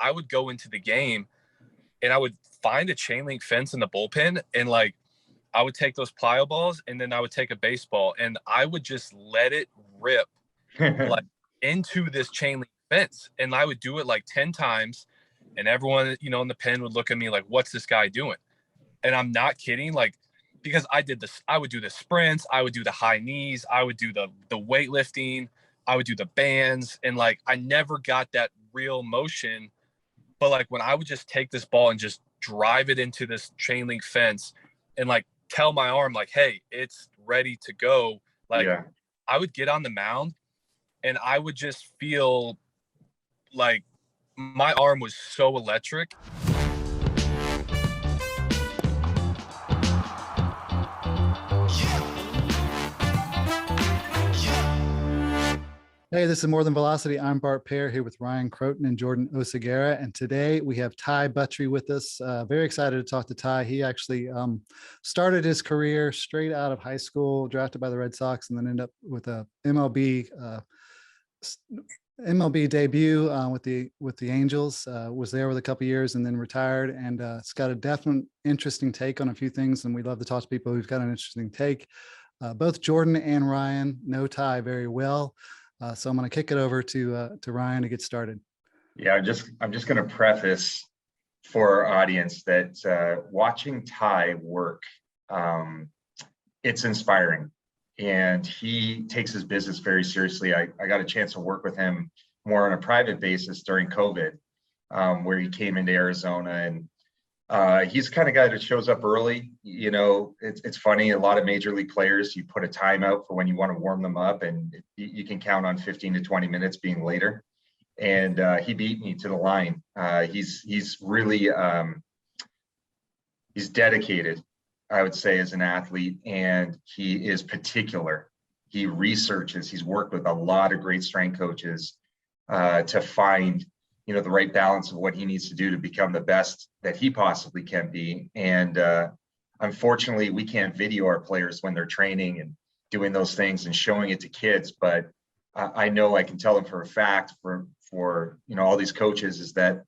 I would go into the game and I would find a chain link fence in the bullpen, and like I would take those plyo balls and then I would take a baseball and I would just let it rip like into this chain link fence. And I would do it like 10 times. And everyone, in the pen would look at me like, what's this guy doing? And I'm not kidding. Like, because I would do the sprints, I would do the high knees, I would do the weightlifting, I would do the bands. And like, I never got that real motion. But like when I would just take this ball and just drive it into this chain link fence and like tell my arm like, hey, it's ready to go. Like Yeah. I would get on the mound and I would just feel like my arm was so electric. Hey, this is More Than Velocity. I'm Bart Pear here with Ryan Croton and Jordan Oseguera. And today we have Ty Buttrey with us. Very excited to talk to Ty. He actually started his career straight out of high school, drafted by the Red Sox, and then ended up with a MLB debut with the Angels. Was there with a couple of years and then retired. And it's got a definite interesting take on a few things. And we love to talk to people who've got an interesting take. Both Jordan and Ryan know Ty very well. So I'm going to kick it over to Ryan to get started. Yeah, I'm just going to preface for our audience that watching Ty work, it's inspiring, and he takes his business very seriously. I got a chance to work with him more on a private basis during COVID, where he came into Arizona, and he's the kind of guy that shows up early. It's funny. A lot of major league players, you put a timeout for when you want to warm them up, and you can count on 15 to 20 minutes being later. And he beat me to the line. He's really he's dedicated, I would say, as an athlete, and he is particular. He researches. He's worked with a lot of great strength coaches to find the right balance of what he needs to do to become the best that he possibly can be. And unfortunately, we can't video our players when they're training and doing those things and showing it to kids. But I know I can tell them for a fact for all these coaches is that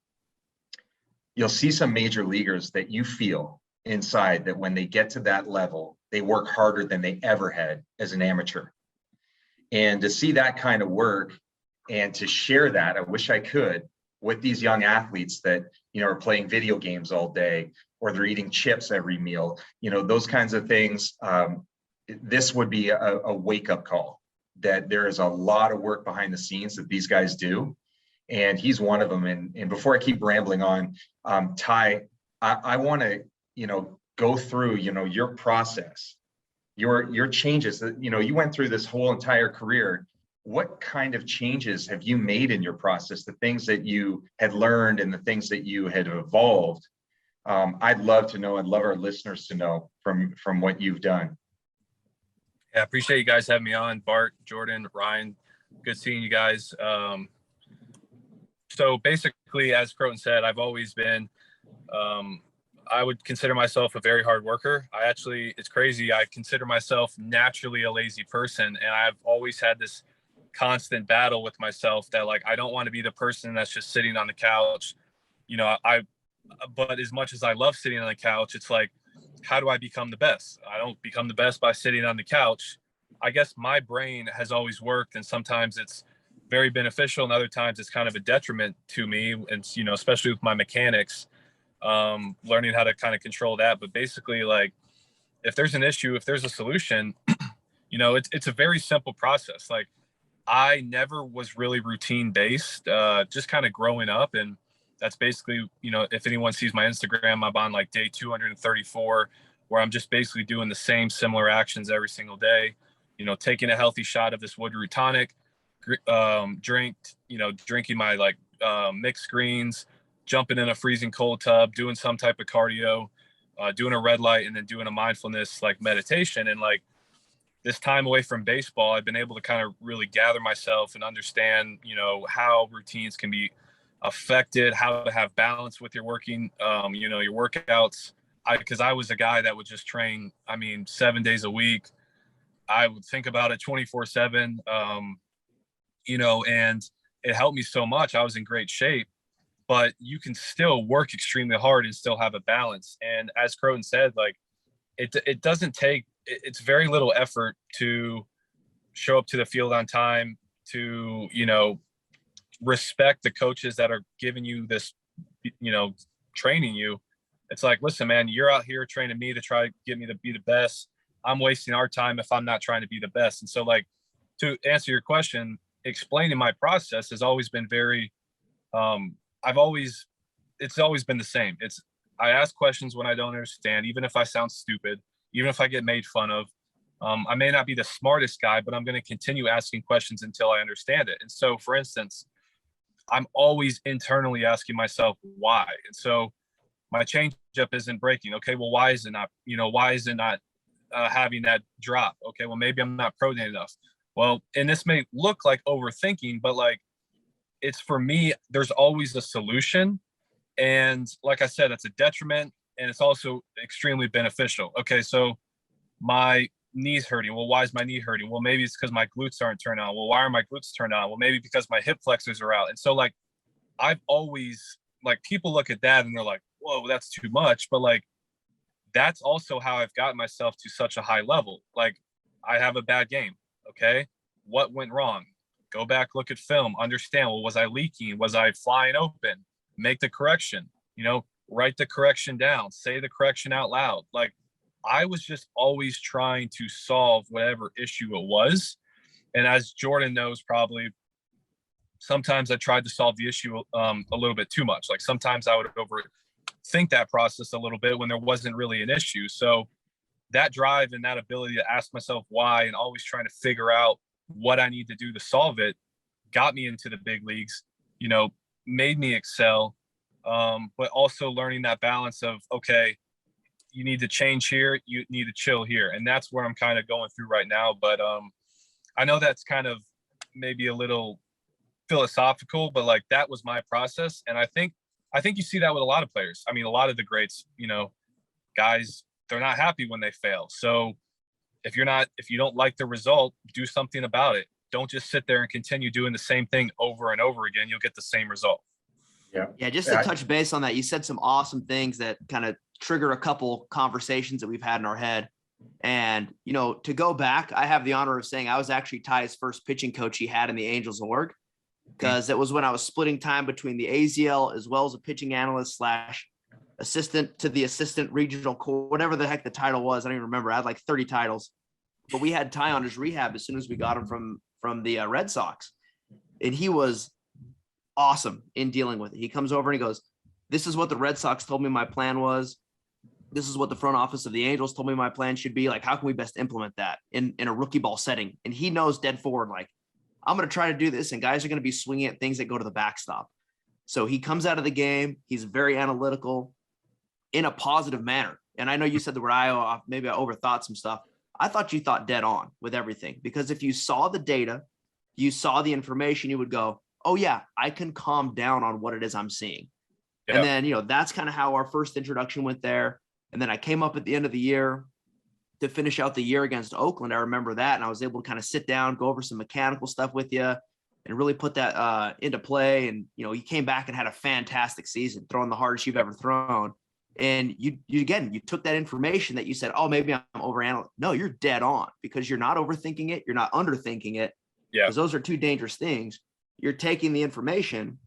you'll see some major leaguers that you feel inside that when they get to that level, they work harder than they ever had as an amateur. And to see that kind of work and to share that, I wish I could, with these young athletes that, are playing video games all day, or they're eating chips every meal, those kinds of things. This would be a wake-up call that there is a lot of work behind the scenes that these guys do. And he's one of them. And before I keep rambling on, Ty, I want to, go through, your process, your changes that, you went through this whole entire career. What kind of changes have you made in your process, the things that you had learned and the things that you had evolved? I'd love to know. I'd love our listeners to know from what you've done. Yeah, I appreciate you guys having me on. Bart, Jordan, Ryan, good seeing you guys. So basically, as Croton said, I've always been, I would consider myself a very hard worker. It's crazy. I consider myself naturally a lazy person. And I've always had this constant battle with myself that like I don't want to be the person that's just sitting on the couch. But as much as I love sitting on the couch, it's like, how do I become the best? I don't become the best by sitting on the couch. I guess my brain has always worked, and sometimes it's very beneficial and other times it's kind of a detriment to me, and especially with my mechanics, learning how to kind of control that. But basically, like, if there's an issue, if there's a solution, it's a very simple process. Like, I never was really routine based, just kind of growing up. And that's basically, if anyone sees my Instagram, I'm on like day 234, where I'm just basically doing the same similar actions every single day, taking a healthy shot of this wood root tonic, drinking my mixed greens, jumping in a freezing cold tub, doing some type of cardio, doing a red light, and then doing a mindfulness like meditation. And like, this time away from baseball, I've been able to kind of really gather myself and understand, how routines can be affected, how to have balance with your working, your workouts. Because I was a guy that would just train, 7 days a week. I would think about it 24/7, and it helped me so much. I was in great shape. but you can still work extremely hard and still have a balance. And as Croton said, like it doesn't take, it's very little effort to show up to the field on time, to, you know, respect the coaches that are giving you this, you know, training you. It's like, listen, man, you're out here training me to try to get me to be the best. I'm wasting our time if I'm not trying to be the best. And so, like, to answer your question, explaining my process has always been very, it's always been the same. I ask questions when I don't understand, even if I sound stupid, even if I get made fun of. I may not be the smartest guy, but I'm going to continue asking questions until I understand it. And so, for instance, I'm always internally asking myself why. And so my changeup isn't breaking. Okay, well, why is it not, having that drop? Okay, well, maybe I'm not pronated enough. Well, and this may look like overthinking, but like, it's, for me, there's always a solution. And like I said, it's a detriment and it's also extremely beneficial. Okay, so my knee's hurting. Well, why is my knee hurting? Well, maybe it's because my glutes aren't turned on. Well, why are my glutes turned on? Well, maybe because my hip flexors are out. And so, like, I've always, like, people look at that and they're like, whoa, that's too much. But like, that's also how I've gotten myself to such a high level. Like, I have a bad game. Okay, what went wrong? Go back, look at film, understand, well, was I leaking? Was I flying open? Make the correction, write the correction down, say the correction out loud. Like, I was just always trying to solve whatever issue it was. And as Jordan knows, probably, sometimes I tried to solve the issue a little bit too much. Like, sometimes I would overthink that process a little bit when there wasn't really an issue. So that drive and that ability to ask myself why and always trying to figure out what I need to do to solve it got me into the big leagues, made me excel. But also learning that balance of, okay, you need to change here, you need to chill here. And that's where I'm kind of going through right now. But I know that's kind of maybe a little philosophical, but like, that was my process. And I think you see that with a lot of players. I mean, a lot of the greats, guys, they're not happy when they fail. So if you don't like the result, do something about it. Don't just sit there and continue doing the same thing over and over again. You'll get the same result. Yeah. Just to touch base on that, you said some awesome things that kind of trigger a couple conversations that we've had in our head. And, to go back, I have the honor of saying I was actually Ty's first pitching coach he had in the Angels org, because it was when I was splitting time between the AZL as well as a pitching analyst / assistant to the assistant regional core, whatever the heck the title was. I don't even remember. I had like 30 titles, but we had Ty on his rehab as soon as we got him from the Red Sox. And he was awesome in dealing with it. He comes over and he goes, this is what the Red Sox told me my plan was. This is what the front office of the Angels told me my plan should be. Like, how can we best implement that in a rookie ball setting? And he knows dead forward, like, I'm going to try to do this, and guys are going to be swinging at things that go to the backstop. So he comes out of the game. He's very analytical in a positive manner. And I know you said the word maybe I overthought some stuff. I thought you thought dead on with everything, because if you saw the data, you saw the information, you would go, oh yeah, I can calm down on what it is I'm seeing. Yeah. And then, that's kind of how our first introduction went there. And then I came up at the end of the year to finish out the year against Oakland. I remember that. And I was able to kind of sit down, go over some mechanical stuff with you and really put that into play. And, you came back and had a fantastic season, throwing the hardest you've ever thrown. And you took that information that you said, oh, maybe I'm overanalyzing. No, you're dead on, because you're not overthinking it. You're not underthinking it. Yeah. Because those are two dangerous things. You're taking the information,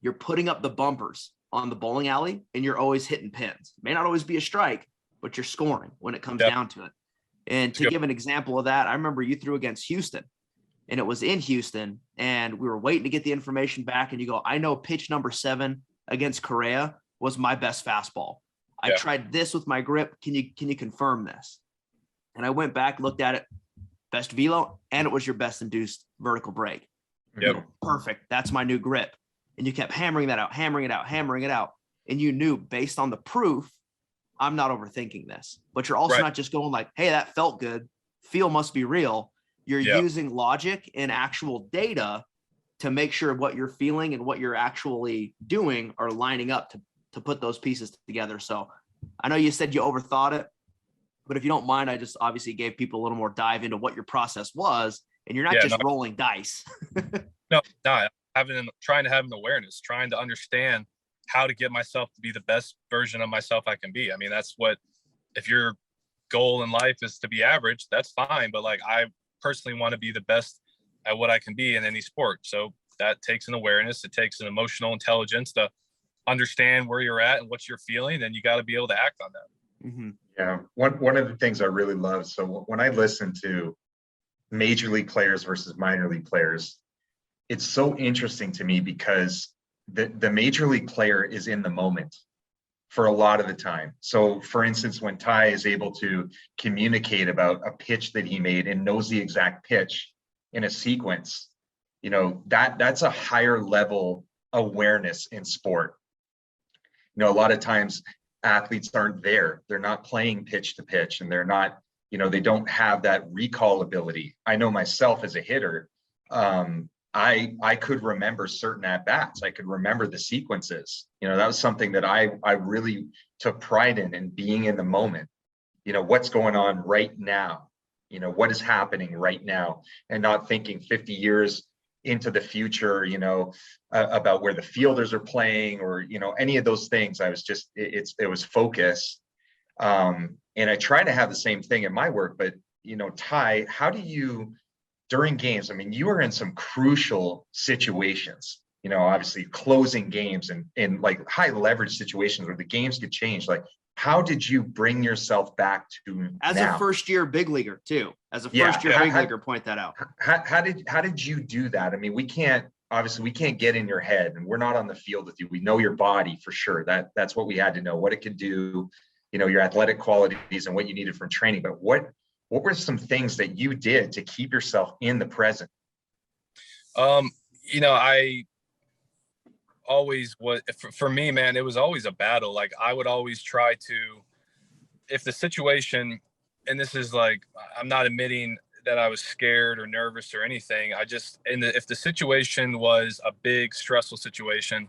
you're putting up the bumpers on the bowling alley, and you're always hitting pins. It may not always be a strike, but you're scoring when it comes down to it. And to give an example of that, I remember you threw against Houston, and it was in Houston, and we were waiting to get the information back. And you go, I know pitch number 7 against Correa was my best fastball. I tried this with my grip. Can you confirm this? And I went back, looked at it, best velo, and it was your best induced vertical break. Yep. Perfect. That's my new grip. And you kept hammering that out, hammering it out. And you knew, based on the proof, I'm not overthinking this. But you're also not just going like, hey, that felt good. Feel must be real. You're using logic and actual data to make sure what you're feeling and what you're actually doing are lining up to put those pieces together. So I know you said you overthought it, but if you don't mind, I just obviously gave people a little more dive into what your process was, and you're not rolling dice. No, trying to have an awareness, trying to understand how to get myself to be the best version of myself I can be. I mean, that's what, if your goal in life is to be average, that's fine. But like, I personally want to be the best at what I can be in any sport. So that takes an awareness. It takes an emotional intelligence to understand where you're at and what you're feeling. And you got to be able to act on that. Mm-hmm. Yeah. One of the things I really love. So when I listen to major league players versus minor league players, it's so interesting to me because the major league player is in the moment for a lot of the time. So for instance, when Ty is able to communicate about a pitch that he made and knows the exact pitch in a sequence, you know, that's a higher level awareness in sport. You know, a lot of times athletes aren't there. They're not playing pitch to pitch, and they're not, you know, they don't have that recall ability. I know myself as a hitter, I could remember certain at bats. I could remember the sequences. You know, that was something that I really took pride in being in the moment. You know, what's going on right now? You know, what is happening right now, and not thinking 50 years into the future, you know, about where the fielders are playing or, you know, any of those things. I was just, it was focus. And I try to have the same thing in my work, but, you know, Ty, how do you, during games, I mean, you are in some crucial situations, you know, obviously closing games and in like high leverage situations where the games could change. Like, how did you bring yourself back to as now? a first year big leaguer too? As a first year big leaguer, point that out. How did you do that? I mean, we can't get in your head, and we're not on the field with you. We know your body for sure. That's what we had to know, what it could do, you know, your athletic qualities and what you needed from training. But what were some things that you did to keep yourself in the present? You know, I always was, for me, man, it was always a battle. Like, I would always try to, if the situation, and this is like, I'm not admitting that I was scared or nervous or anything. I just, if the situation was a big stressful situation,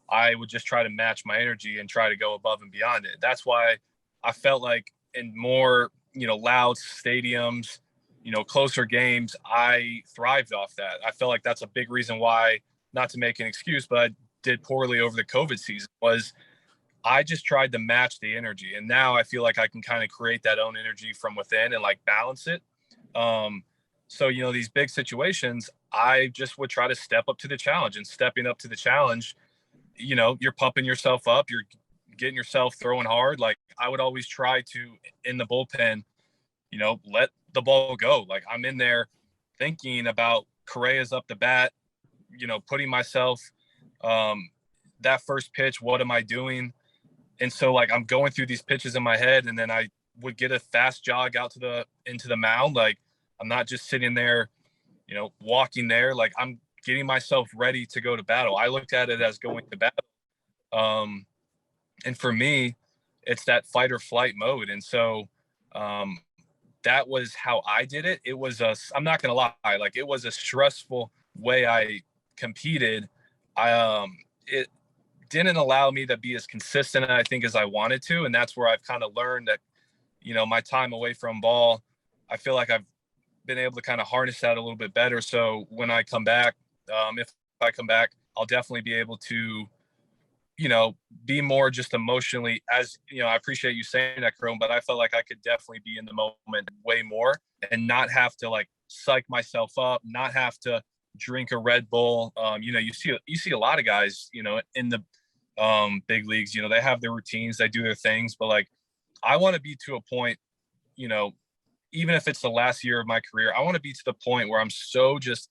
I would just try to match my energy and try to go above and beyond it. That's why I felt like in more, you know, loud stadiums, you know, closer games, I thrived off that. I felt like that's a big reason why, not to make an excuse, but I did poorly over the COVID season, was I just tried to match the energy. And now I feel like I can kind of create that own energy from within and like balance it. So, you know, these big situations, I just would try to step up to the challenge, and stepping up to the challenge, you know, you're pumping yourself up, you're getting yourself throwing hard. Like, I would always try to, in the bullpen, you know, let the ball go. Like, I'm in there thinking about Correa's up the bat, you know, putting myself, that first pitch, what am I doing? And so like, I'm going through these pitches in my head, and then I would get a fast jog out into the mound. Like, I'm not just sitting there, you know, walking there. Like, I'm getting myself ready to go to battle. I looked at it as going to battle. And for me, it's that fight or flight mode. And so, that was how I did it. It was I'm not going to lie. Like, it was a stressful way I competed. It didn't allow me to be as consistent, I think, as I wanted to. And that's where I've kind of learned that, you know, my time away from ball, I feel like I've been able to kind of harness that a little bit better. So when I come back, if I come back, I'll definitely be able to, you know, be more just emotionally, as, you know, I appreciate you saying that, Chrome, but I felt like I could definitely be in the moment way more and not have to like psych myself up, not have to drink a Red Bull. You know, you see a lot of guys, you know, in the big leagues, you know, they have their routines, they do their things, but like, I want to be to a point, you know, even if it's the last year of my career, I want to be to the point where I'm so just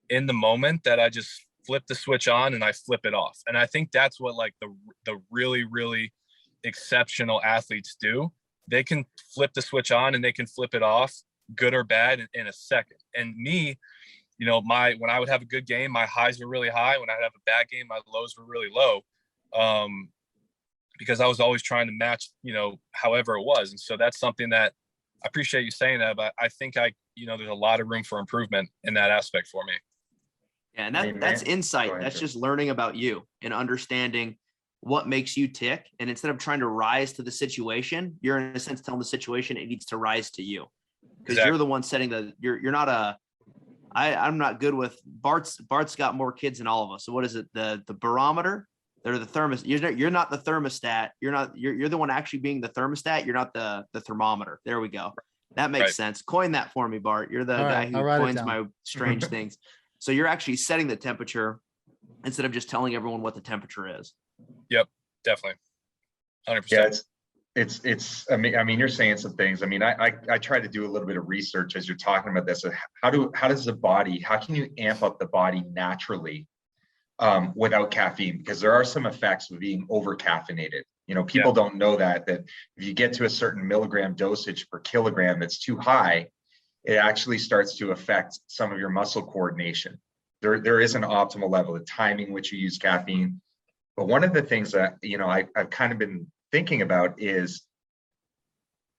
in the moment that I just flip the switch on and I flip it off. And I think that's what like the really, really exceptional athletes do. They can flip the switch on and they can flip it off, good or bad, in a second. And me, you know, when I would have a good game, my highs were really high. When I have a bad game, my lows were really low. Because I was always trying to match, you know, however it was. And so that's something that I appreciate you saying that, but I think you know, there's a lot of room for improvement in that aspect for me. Yeah, and that's insight. That's just learning about you and understanding what makes you tick. And instead of trying to rise to the situation, you're in a sense telling the situation it needs to rise to you, because you're the one setting you're not I'm not good with Bart's got more kids than all of us. So what is it? The barometer? They're the thermos. You're not the thermostat. You're the one actually being the thermostat. You're not the thermometer. There we go. That makes sense. Coin that for me, Bart. You're the guy who coins my strange things. So you're actually setting the temperature instead of just telling everyone what the temperature is. Yep, definitely. 100%. Yeah, it's I mean you're saying some things. I mean, I try to do a little bit of research as you're talking about this. How can you amp up the body naturally without caffeine? Because there are some effects of being over caffeinated. People don't know that if you get to a certain milligram dosage per kilogram that's too high, it actually starts to affect some of your muscle coordination. There is an optimal level, the timing which you use caffeine. But one of the things that I've kind of been thinking about is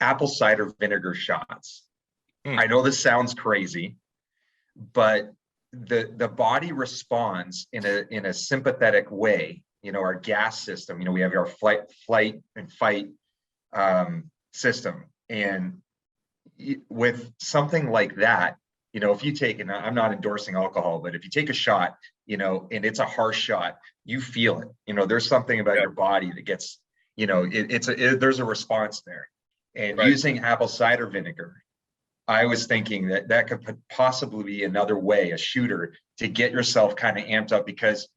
apple cider vinegar shots. I know this sounds crazy, but the body responds in a sympathetic way. Our gas system, we have our flight and fight system. And with something like that, if you take, and I'm not endorsing alcohol, but if you take a shot, and it's a harsh shot, you feel it. There's something about your body that gets, there's a response there. And using apple cider vinegar, I was thinking that could possibly be another way, a shooter, to get yourself kind of amped up. Because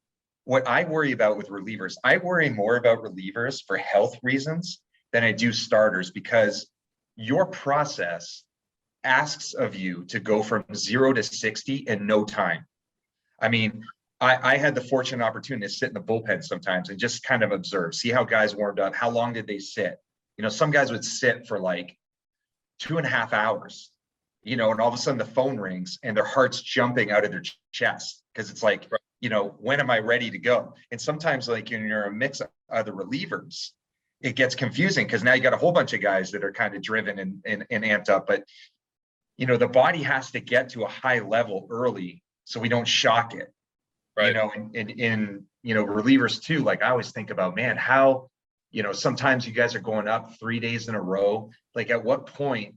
what I worry about with relievers, I worry more about relievers for health reasons than I do starters, because your process asks of you to go from 0 to 60 in no time. I mean, I had the fortunate opportunity to sit in the bullpen sometimes and just kind of observe, see how guys warmed up. How long did they sit? Some guys would sit for like 2.5 hours, and all of a sudden the phone rings and their heart's jumping out of their chest, because it's like, when am I ready to go? And sometimes, like, when you're a mix of other relievers, it gets confusing, because now you got a whole bunch of guys that are kind of driven and amped up. But the body has to get to a high level early so we don't shock it. And in relievers too, like I always think about, man, how sometimes you guys are going up 3 days in a row. Like, at what point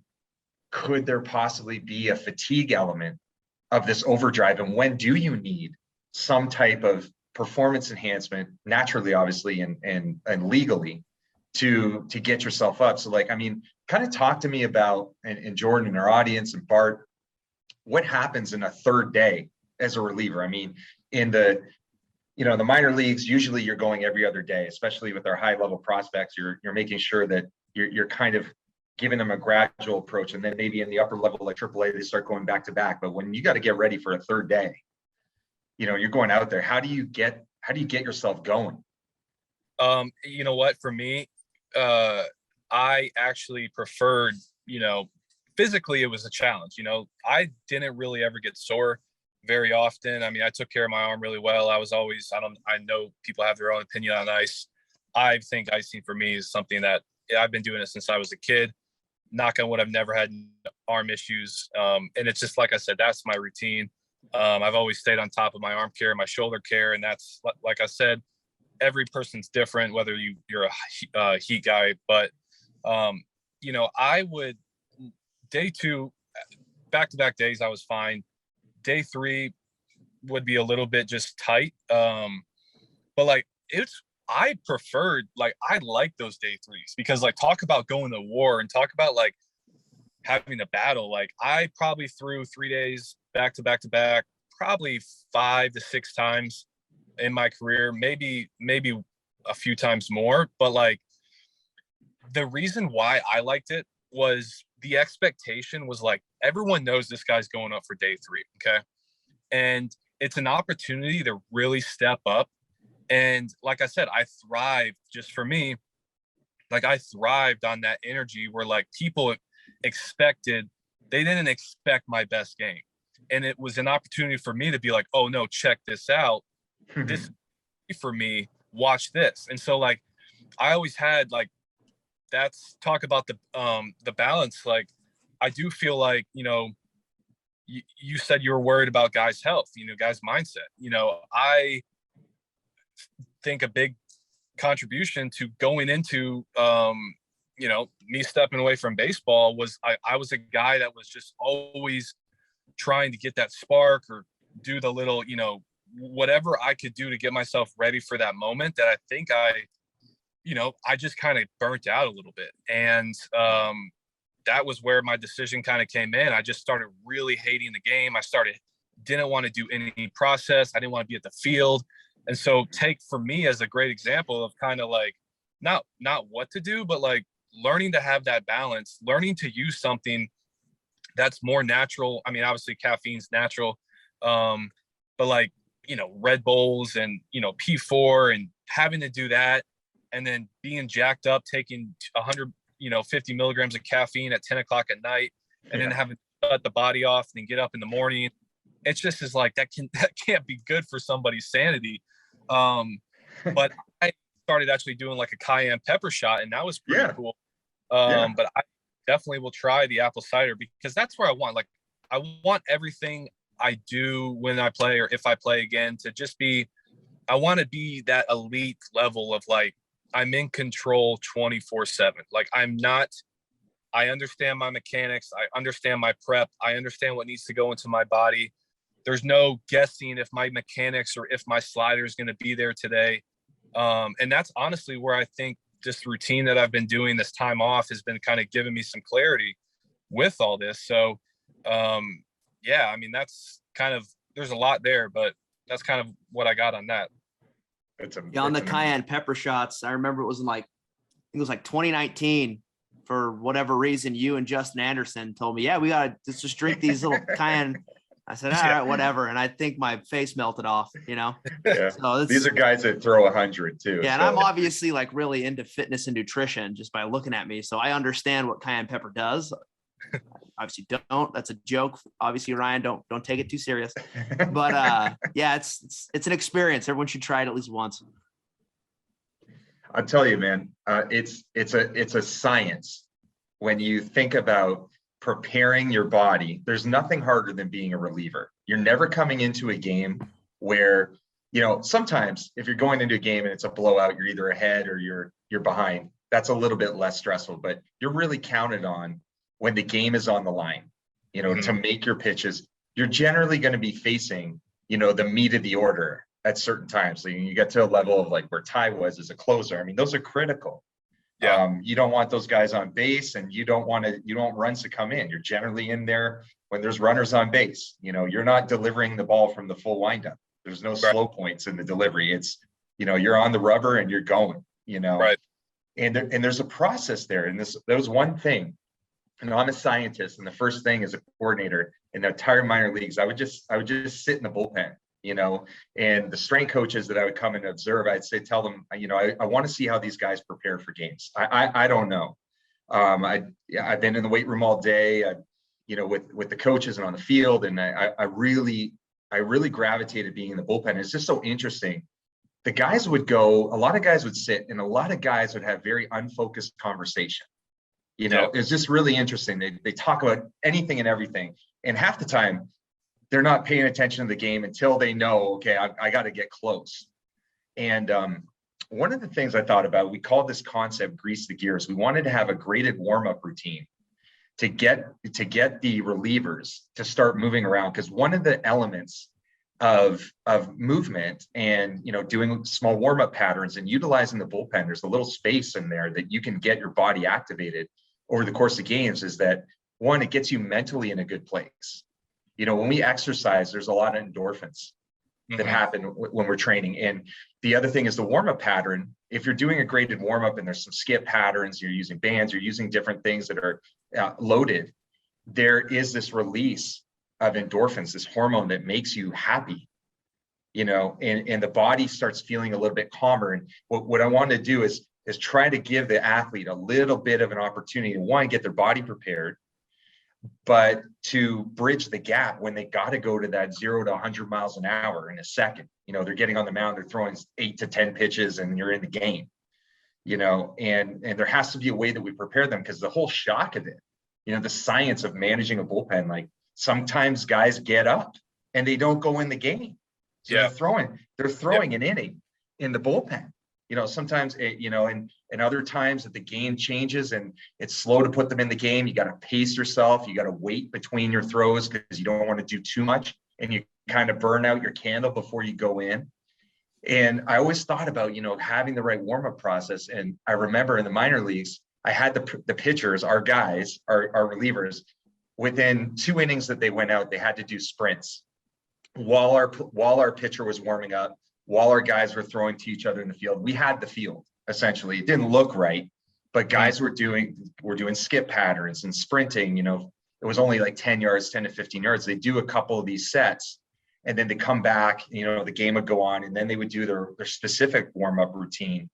could there possibly be a fatigue element of this overdrive? And when do you need some type of performance enhancement, naturally, obviously, and legally, to get yourself up? So, like, I mean, kind of talk to me about, and Jordan and our audience and Bart, what happens in a third day as a reliever? I mean, in the minor leagues, usually you're going every other day, especially with our high level prospects. You're making sure that you're kind of giving them a gradual approach. And then maybe in the upper level, like AAA, they start going back to back. But when you got to get ready for a third day, you're going out there. How do you get yourself going? You know what, for me, I actually preferred, physically it was a challenge. I didn't really ever get sore very often. I mean, I took care of my arm really well. I know people have their own opinion on ice. I think icing for me is something that I've been doing it since I was a kid. Knock on wood, I've never had arm issues. And it's just, like I said, that's my routine. I've always stayed on top of my arm care, my shoulder care. And that's, like I said, every person's different, whether you're a heat guy. But, I would, day 2, back-to-back days, I was fine. Day 3 would be a little bit just tight. But like, I preferred, like, I like those day 3s, because, like, talk about going to war and talk about, like, having a battle. Like, I probably threw 3 days back to back, probably 5 to 6 times in my career, maybe a few times more. But, like, the reason why I liked it was the expectation was, like, everyone knows this guy's going up for day 3. Okay. And it's an opportunity to really step up. And like I said, I thrived, just for me, like, I thrived on that energy where, like, people they didn't expect my best game. And it was an opportunity for me to be like, oh no, check this out. This for me, watch this. And so, like, I always had, like, that's talk about the balance. Like, I do feel like, you said you were worried about guys' health, guys' mindset. I think a big contribution to going into, me stepping away from baseball was I was a guy that was just always trying to get that spark or do the little, whatever I could do to get myself ready for that moment that I think I just kind of burnt out a little bit. And that was where my decision kind of came in. I just started really hating the game. Didn't want to do any process. I didn't want to be at the field. And so take for me as a great example of kind of like, not what to do, but like learning to have that balance, learning to use something that's more natural. I mean, obviously caffeine's natural, but like, Red Bulls and, P4 and having to do that, and then being jacked up, taking 150 milligrams of caffeine at 10 o'clock at night, and then having to shut the body off and then get up in the morning. It's just is like, that can't be good for somebody's sanity. But I started actually doing like a cayenne pepper shot, and that was pretty cool. But I definitely will try the apple cider, because that's where I want everything I do when I play, or if I play again, to just be, I want to be that elite level of like, I'm in control 24/7. Like I understand my mechanics. I understand my prep. I understand what needs to go into my body. There's no guessing if my mechanics or if my slider is going to be there today. And that's honestly where I think this routine that I've been doing this time off has been kind of giving me some clarity with all this. So, I mean, that's kind of, there's a lot there, but that's kind of what I got on that. On the cayenne pepper shots, I remember it was like 2019. For whatever reason, you and Justin Anderson told me, yeah, we got to just drink these little cayenne. I said, all right, whatever. And I think my face melted off, Yeah. So these are guys that throw 100 too. Yeah. So. And I'm obviously like really into fitness and nutrition just by looking at me. So I understand what cayenne pepper does. Obviously don't. That's a joke. Obviously, Ryan, don't take it too serious. But it's an experience. Everyone should try it at least once. I'll tell you, man, it's a science. When you think about preparing your body, there's nothing harder than being a reliever. You're never coming into a game where, sometimes if you're going into a game and it's a blowout, you're either ahead or you're behind. That's a little bit less stressful, but you're really counted on when the game is on the line, to make your pitches. You're generally going to be facing, the meat of the order at certain times. So you get to a level of like where Ty was as a closer. I mean, those are critical. Yeah. You don't want those guys on base, and you don't want runs to come in. You're generally in there when there's runners on base. You're not delivering the ball from the full windup. There's no slow points in the delivery. It's, you're on the rubber and you're going, Right. And there's a process there. And there was one thing, I'm a scientist, and the first thing as a coordinator in the entire minor leagues, I would just sit in the bullpen, and the strength coaches that I would come and observe, I'd say, tell them, I want to see how these guys prepare for games. I don't know. I've been in the weight room all day, with the coaches and on the field. And I really gravitated being in the bullpen. It's just so interesting. The guys would go, a lot of guys would sit, and a lot of guys would have very unfocused conversation. It's just really interesting. They talk about anything and everything. And half the time, they're not paying attention to the game until they know, okay, I got to get close. And one of the things I thought about, we called this concept grease the gears. We wanted to have a graded warm-up routine to get the relievers to start moving around. Because one of the elements of movement and, doing small warm-up patterns and utilizing the bullpen, there's a little space in there that you can get your body activated over the course of games, is that one, it gets you mentally in a good place. When we exercise, there's a lot of endorphins that happen when we're training. And the other thing is the warm-up pattern. If you're doing a graded warm-up and there's some skip patterns, you're using bands, you're using different things that are loaded, there is this release of endorphins, this hormone that makes you happy, and the body starts feeling a little bit calmer. And what I want to do is try to give the athlete a little bit of an opportunity to, one, get their body prepared, but to bridge the gap when they got to go to that 0 to 100 miles an hour in a second. They're getting on the mound, they're throwing 8 to 10 pitches, and you're in the game, and there has to be a way that we prepare them, because the whole shock of it, the science of managing a bullpen, like sometimes guys get up and they don't go in the game. So they're throwing an inning in the bullpen, sometimes and other times that the game changes and it's slow to put them in the game. You got to pace yourself. You got to wait between your throws because you don't want to do too much and you kind of burn out your candle before you go in. And I always thought about, having the right warm-up process. And I remember in the minor leagues, I had the pitchers, our guys, our relievers, within 2 innings that they went out, they had to do sprints while our pitcher was warming up, while our guys were throwing to each other in the field. We had the field, essentially. It didn't look right, but guys were doing skip patterns and sprinting. It was only like 10 to 15 yards. They do a couple of these sets and then they come back, the game would go on, and then they would do their specific warm-up routine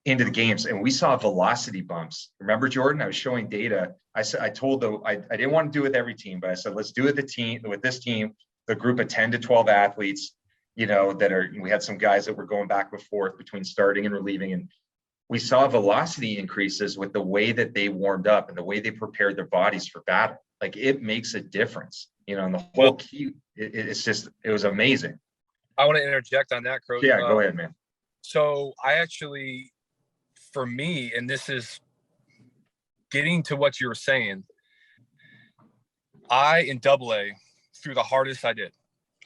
into the games. And we saw velocity bumps. Remember, Jordan, I was showing data. I said, I didn't want to do it with every team, but I said, let's do it with this team, the group of 10 to 12 athletes, we had some guys that were going back and forth between starting and relieving. And we saw velocity increases with the way that they warmed up and the way they prepared their bodies for battle. Like, it makes a difference, and the whole key, it was amazing. I want to interject on that, Crow. Yeah, go ahead, man. So I actually, for me, and this is getting to what you were saying, in AA threw the hardest I did.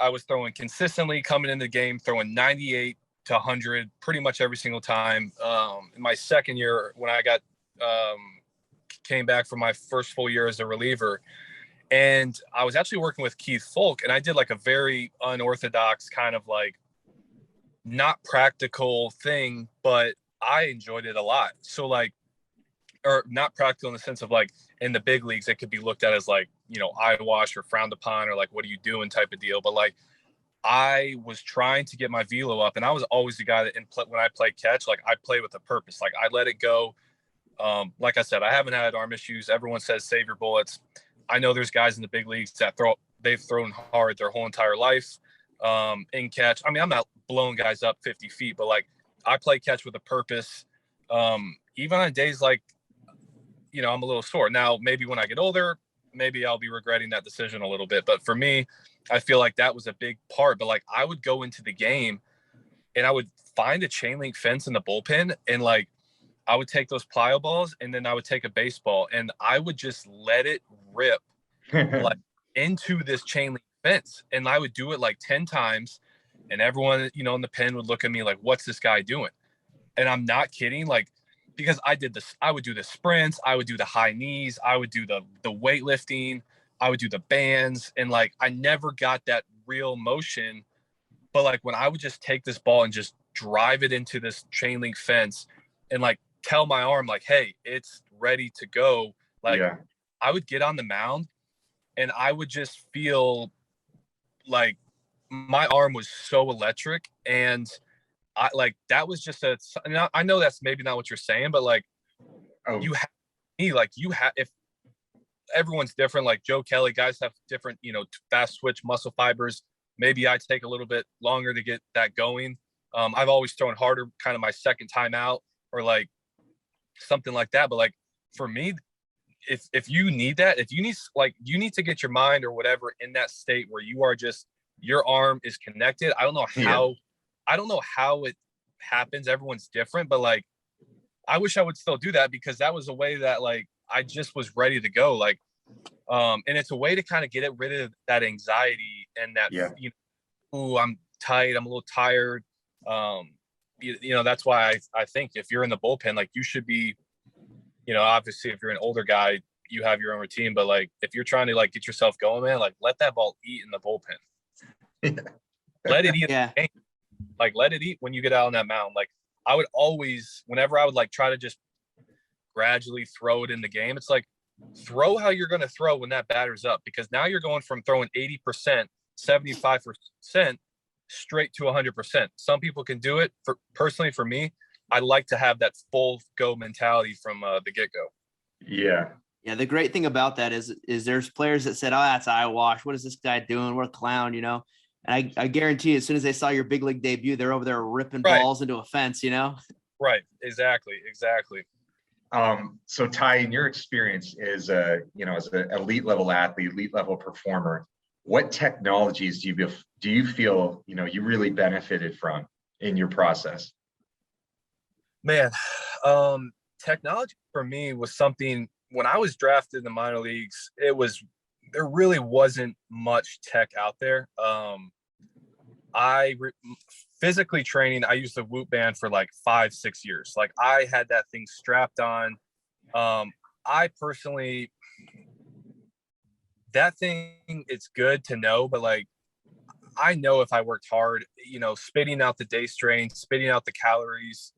I was throwing consistently coming into the game, throwing 98 to 100 pretty much every single time. In my second year, when I came back from my first full year as a reliever, and I was actually working with Keith Folk, and I did like a very unorthodox kind of like not practical thing, but I enjoyed it a lot. So or not practical in the sense of like in the big leagues, it could be looked at as like, eyewash or frowned upon or like, what are you doing type of deal. But like, I was trying to get my velo up, and I was always the guy that when I play catch, like I play with a purpose. Like I let it go. Like I said, I haven't had arm issues. Everyone says save your bullets. I know there's guys in the big leagues that they've thrown hard their whole entire life in catch. I mean, I'm not blowing guys up 50 feet, but like I play catch with a purpose. Even on days like, I'm a little sore. Now, maybe when I get older, maybe I'll be regretting that decision a little bit. But for me, I feel like that was a big part. But like I would go into the game and I would find a chain link fence in the bullpen, and like I would take those plyo balls and then I would take a baseball and I would just let it rip like into this chain link fence. And I would do it like 10 times. And everyone, in the pen would look at me like, what's this guy doing? And I'm not kidding. Like, because I would do the sprints, I would do the high knees, I would do the weightlifting, I would do the bands. And like, I never got that real motion. But like when I would just take this ball and just drive it into this chain link fence and like tell my arm like, hey, it's ready to go. Like I would get on the mound and I would just feel like my arm was so electric. And I like, that was just I know that's maybe not what you're saying, but like if everyone's different, like Joe Kelly, guys have different, fast switch muscle fibers. Maybe I take a little bit longer to get that going. I've always thrown harder kind of my second time out or like something like that. But like for me, if you need that, if you need to get your mind or whatever in that state where you are just, your arm is connected. I don't know how it happens. Everyone's different, but like, I wish I would still do that because that was a way that like, I just was ready to go. Like, and it's a way to kind of get rid of that anxiety and that, I'm tight. I'm a little tired. That's why I think if you're in the bullpen, like you should be, obviously if you're an older guy, you have your own routine, but like, if you're trying to like get yourself going, man, like let that ball eat in the bullpen. Let it eat. Yeah. Like let it eat when you get out on that mound. Like I would always, whenever I would like try to just gradually throw it in the game, it's like throw how you're going to throw when that batter's up, because now you're going from throwing 80%, 75% straight to 100%. Some people can do it. Personally, for me, I like to have that full go mentality from the get-go. Yeah. Yeah. The great thing about that is there's players that said, oh, that's eyewash. What is this guy doing? What a clown, And I guarantee you, as soon as they saw your big league debut, they're over there ripping balls into a fence, Right. Exactly. So Ty, in your experience as as an elite level athlete, elite level performer, what technologies do you feel, you really benefited from in your process? Man, technology for me was something when I was drafted in the minor leagues, there really wasn't much tech out there. Physically training, I used the Whoop band for like 5-6 years. Like I had that thing strapped on. I personally, that thing, it's good to know, but like, I know if I worked hard, spitting out the day strain, spitting out the calories,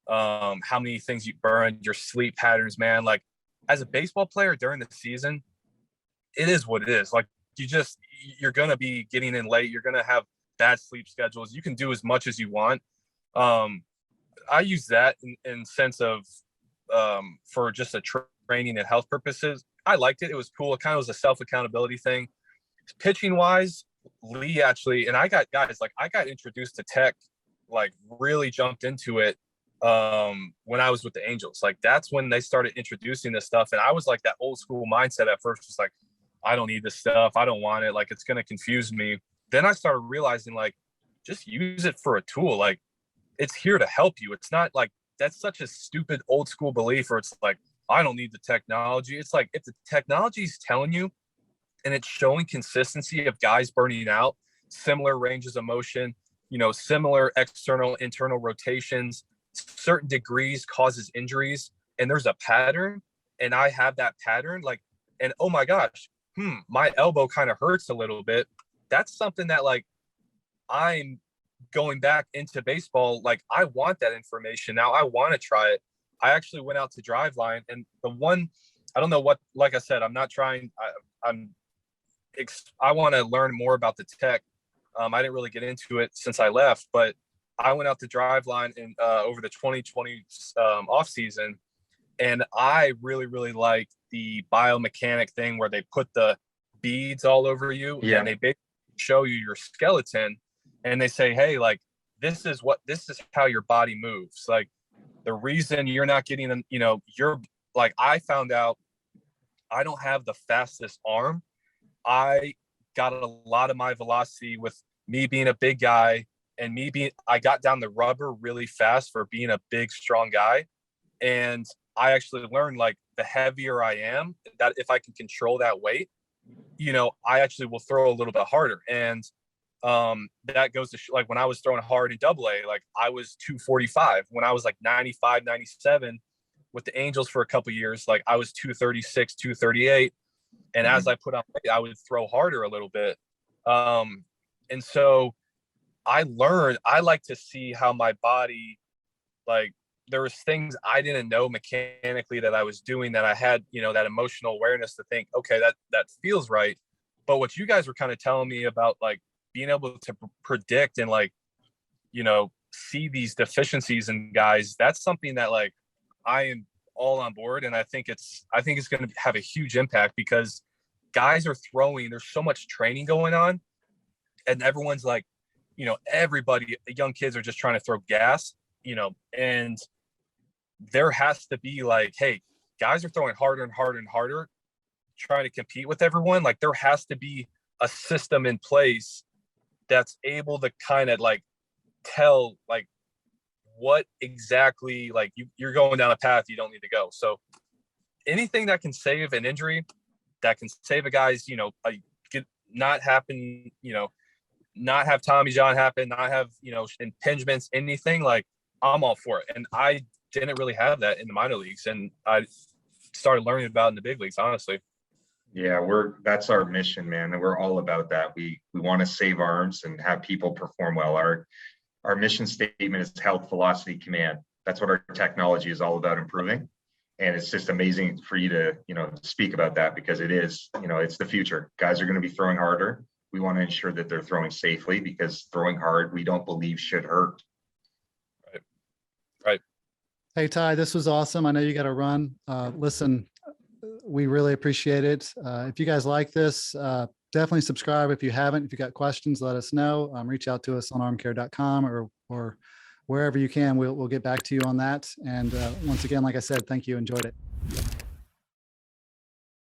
how many things you burn, your sleep patterns, man. Like as a baseball player during the season, it is what it is. Like you're going to be getting in late. You're going to have bad sleep schedules. You can do as much as you want. I use that in sense of for just a training and health purposes. I liked it. It was cool. It kind of was a self-accountability thing. Pitching wise, Lee actually, and I got introduced to tech, like really jumped into it when I was with the Angels. Like that's when they started introducing this stuff. And I was like that old school mindset at first, was like, I don't need this stuff. I don't want it. Like it's going to confuse me. Then I started realizing like, just use it for a tool. Like it's here to help you. It's not like, that's such a stupid old school belief where it's like, I don't need the technology. It's like, if the technology is telling you and it's showing consistency of guys burning out, similar ranges of motion, similar external, internal rotations, certain degrees causes injuries, and there's a pattern, and I have that pattern, like, and oh my gosh, my elbow kind of hurts a little bit. That's something that like I'm going back into baseball. Like I want that information now. I want to try it. I actually went out to Driveline, and I don't know what, like I said, I'm not trying. I want to learn more about the tech. I didn't really get into it since I left, but I went out to Driveline over the 2020 off season, and I really, really like the biomechanic thing where they put the beads all over you, and they basically show you your skeleton, and they say, hey, like this is how your body moves. Like the reason you're not getting, you're like, I found out I don't have the fastest arm. I got a lot of my velocity with me being a big guy, and I got down the rubber really fast for being a big, strong guy. And I actually learned like the heavier I am, that if I can control that weight, I actually will throw a little bit harder. And that goes to like when I was throwing hard in AA, like I was 245. When I was like 95, 97 with the Angels for a couple of years, like I was 236, 238. And as I put on weight, I would throw harder a little bit. And so I learned, I like to see how my body, like there was things I didn't know mechanically that I was doing, that I had, that emotional awareness to think, okay, that feels right. But what you guys were kind of telling me about, like being able to predict and like, see these deficiencies in guys, that's something that like I am all on board. And I think it's going to have a huge impact, because guys are throwing, there's so much training going on, and everyone's like, everybody, young kids are just trying to throw gas, and there has to be like, hey, guys are throwing harder and harder and harder, trying to compete with everyone. Like there has to be a system in place that's able to kind of like tell like what exactly, like you're going down a path you don't need to go. So anything that can save an injury, that can save a guy's, not happen, not have Tommy John happen, not have, impingements, anything, like I'm all for it. And I didn't really have that in the minor leagues, and I started learning about it in the big leagues, honestly. Yeah, that's our mission, man. And we're all about that. We want to save arms and have people perform well. Our mission statement is health, velocity, command. That's what our technology is all about improving. And it's just amazing for you to, speak about that, because it is, it's the future. Guys are going to be throwing harder. We want to ensure that they're throwing safely, because throwing hard, we don't believe should hurt. Right. Hey, Ty, this was awesome. I know you got to run. Listen, we really appreciate it. If you guys like this, definitely subscribe. If you haven't, if you got questions, let us know. Reach out to us on armcare.com or wherever you can. We'll get back to you on that. And once again, like I said, thank you. Enjoyed it.